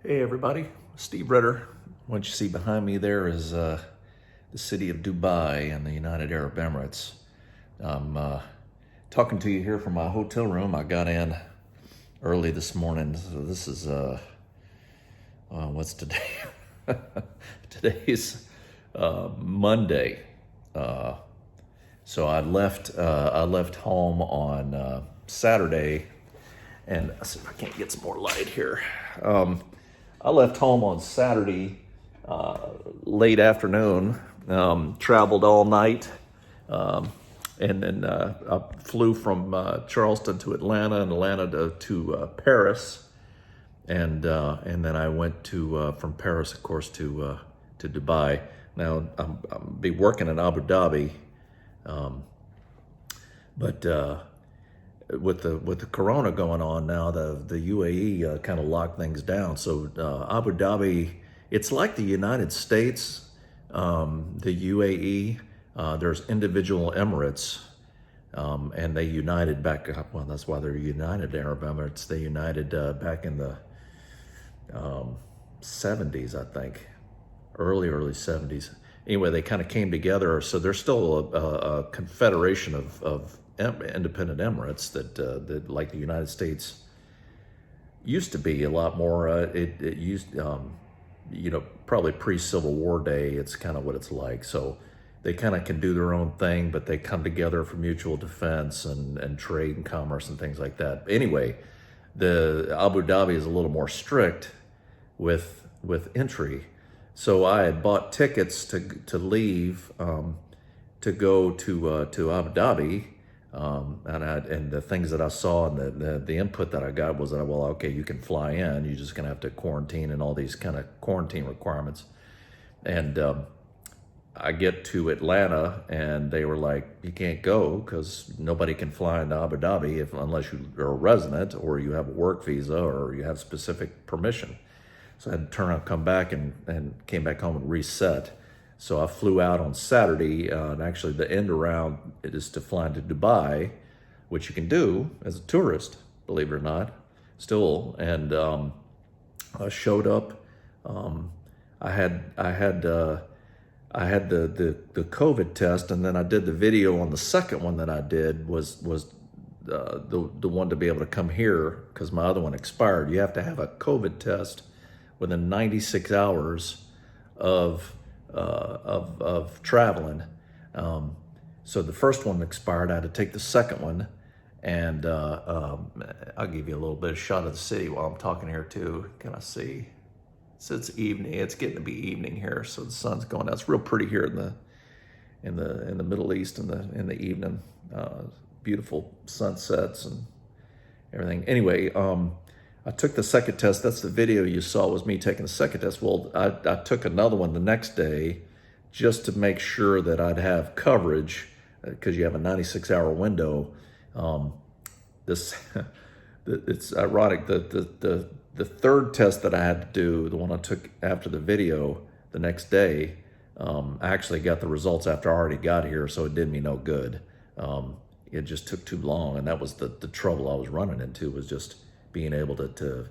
Hey everybody, Steve Ritter. What you see behind me there is the city of Dubai in the United Arab Emirates. I'm talking to you here from my hotel room. I got in early this morning, so this is what's today? Today's Monday. Uh, so I left home on Saturday, and let's see if I can't get some more light here. I left home on Saturday late afternoon, traveled all night, and then I flew from Charleston to Atlanta and Atlanta to Paris, and then I went to from Paris, of course, to Dubai. Now I'll be working in Abu Dhabi, but with the corona going on now, the UAE kind of locked things down. So Abu Dhabi, it's like the United States, the UAE. There's individual emirates, and they united back. Well, that's why they're United Arab Emirates. They united back in the 70s, I think, early 70s. Anyway, they kind of came together. So there's still a confederation of independent emirates that like the United States used to be a lot more. It used, probably pre-Civil War day. It's kind of what it's like. So they kind of can do their own thing, but they come together for mutual defense and trade and commerce and things like that. Anyway, the Abu Dhabi is a little more strict with entry. So I had bought tickets to leave to go to Abu Dhabi. And the things that I saw and the input that I got was that, well, okay, you can fly in, you're just gonna have to quarantine and all these kind of quarantine requirements. And I get to Atlanta and they were like, you can't go because nobody can fly into Abu Dhabi unless you are a resident or you have a work visa or you have specific permission. So I had to turn around, come back and came back home and reset. So I flew out on Saturday, and actually the end around it is to fly into Dubai, which you can do as a tourist, believe it or not, still. And I showed up. I had the COVID test, and then I did the video on the second one that I did was the one to be able to come here because my other one expired. You have to have a COVID test within 96 hours of traveling. So the first one expired. I had to take the second one, and I'll give you a little bit of shot of the city while I'm talking here too. Can I see? So it's evening. It's getting to be evening here, so the sun's going down. It's real pretty here in the Middle East in the evening. Beautiful sunsets and everything. Anyway, I took the second test. That's the video you saw was me taking the second test. Well, I took another one the next day just to make sure that I'd have coverage because you have a 96-hour window. This it's ironic that the third test that I had to do, the one I took after the video the next day, I actually got the results after I already got here, so it did me no good. It just took too long, and that was the trouble I was running into, was just being able to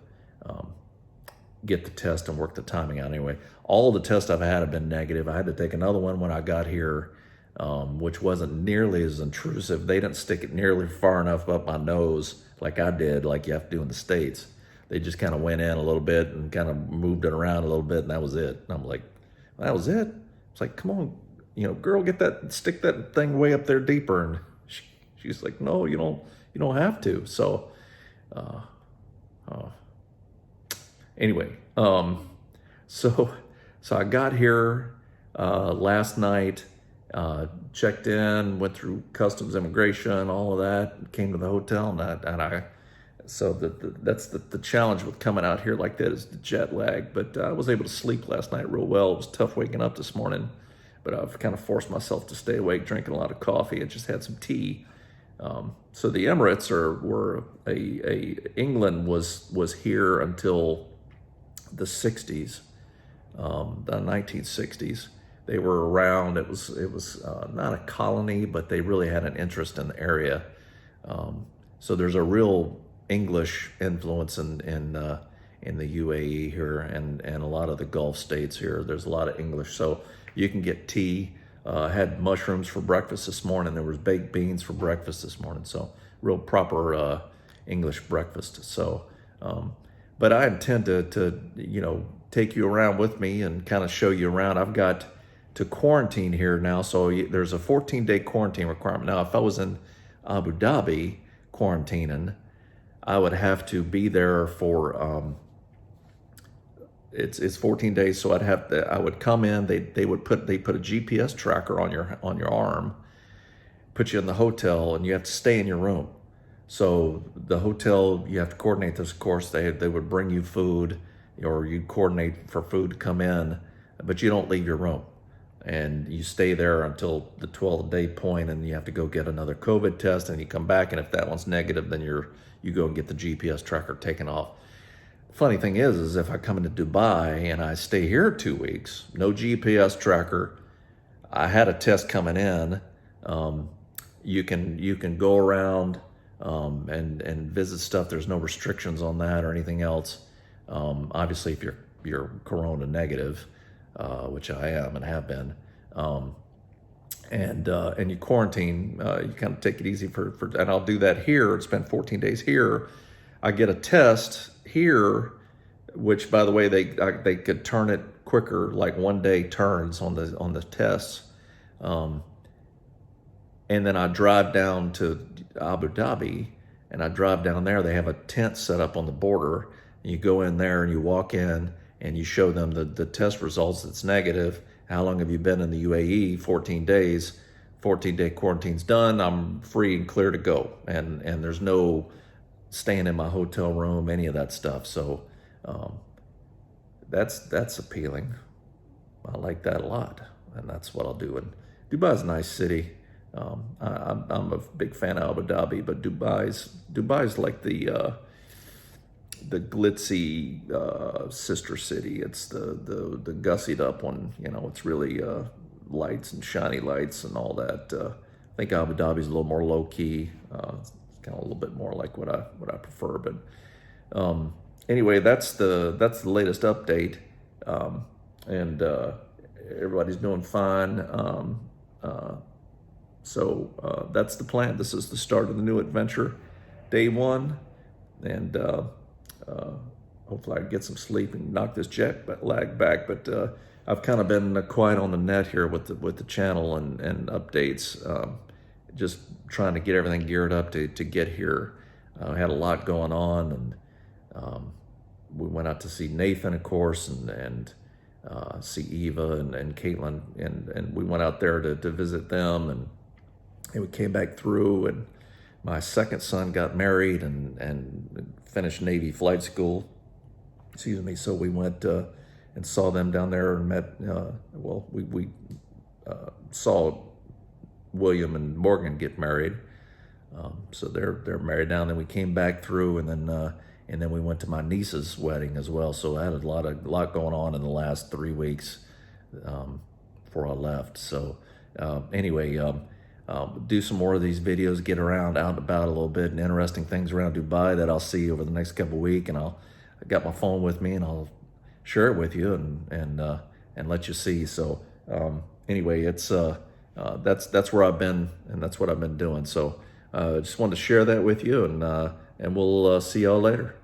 get the test and work the timing out. Anyway, all the tests I've had have been negative. I had to take another one when I got here, which wasn't nearly as intrusive. They didn't stick it nearly far enough up my nose like I did, like you have to do in the States. They just kind of went in a little bit and kind of moved it around a little bit, and that was it. And I'm like, that was it? It's like, come on, girl, stick that thing way up there deeper. And she's like, no, you don't have to. So, anyway, so I got here last night, checked in, went through customs, immigration, all of that, came to the hotel, so that's the challenge with coming out here like that is the jet lag. But I was able to sleep last night real well. It was tough waking up this morning, but I've kind of forced myself to stay awake, drinking a lot of coffee. I just had some tea. So the Emirates were England was here until the 60s, the 1960s. They were around. It was not a colony, but they really had an interest in the area. So there's a real English influence in in the UAE here, and a lot of the Gulf states here. There's a lot of English, so you can get tea. Had mushrooms for breakfast this morning. There was baked beans for breakfast this morning. So real proper English breakfast. So, but I intend to take you around with me and kind of show you around. I've got to quarantine here now, so there's a 14-day quarantine requirement. Now, if I was in Abu Dhabi quarantining, I would have to be there for it's 14 days, so I would come in. They put a GPS tracker on your arm, put you in the hotel, and you have to stay in your room. So the hotel, you have to coordinate this. Of course, they would bring you food, or you coordinate for food to come in, but you don't leave your room, and you stay there until the 12-day point, and you have to go get another COVID test, and you come back, and if that one's negative, then you go and get the GPS tracker taken off. Funny thing is if I come into Dubai and I stay here 2 weeks, no GPS tracker, I had a test coming in. You can go around and visit stuff. There's no restrictions on that or anything else. Obviously, if you're corona negative, which I am and have been, and you quarantine, you kind of take it easy and I'll do that here. Spend 14 days here. I get a test here, which, by the way, they could turn it quicker, like 1 day turns on the tests, and then I drive down to Abu Dhabi, and I drive down there. They have a tent set up on the border, and you go in there and you walk in and you show them the test results. It's negative. How long have you been in the UAE? 14 days. 14-day quarantine's done. I'm free and clear to go, and there's no staying in my hotel room, any of that stuff. So that's appealing. I like that a lot, and that's what I'll do. And Dubai's a nice city. I'm a big fan of Abu Dhabi, but Dubai's like the glitzy sister city. It's the gussied up one. It's really lights and shiny lights and all that. I think Abu Dhabi's a little more low key. It's kind of a little bit more like what I prefer. But anyway, that's the latest update, and everybody's doing fine. So that's the plan. This is the start of the new adventure, day one, and hopefully I can get some sleep and knock this jet lag back. But I've kind of been quiet on the net here with the channel and updates, just trying to get everything geared up to get here. I had a lot going on, and we went out to see Nathan, of course, and see Eva and Caitlin, and we went out there to visit them, and we came back through, and my second son got married and finished Navy flight school. Excuse me. So we went and saw them down there and met. We saw William and Morgan get married. So they're married now. And then we came back through, and then we went to my niece's wedding as well. So I had a lot going on in the last 3 weeks before I left. So anyway. Do some more of these videos, get around out and about a little bit, and interesting things around Dubai that I'll see over the next couple of weeks. And I got my phone with me, and I'll share it with you and let you see. So anyway, it's that's where I've been, and that's what I've been doing. So just wanted to share that with you, and we'll see y'all later.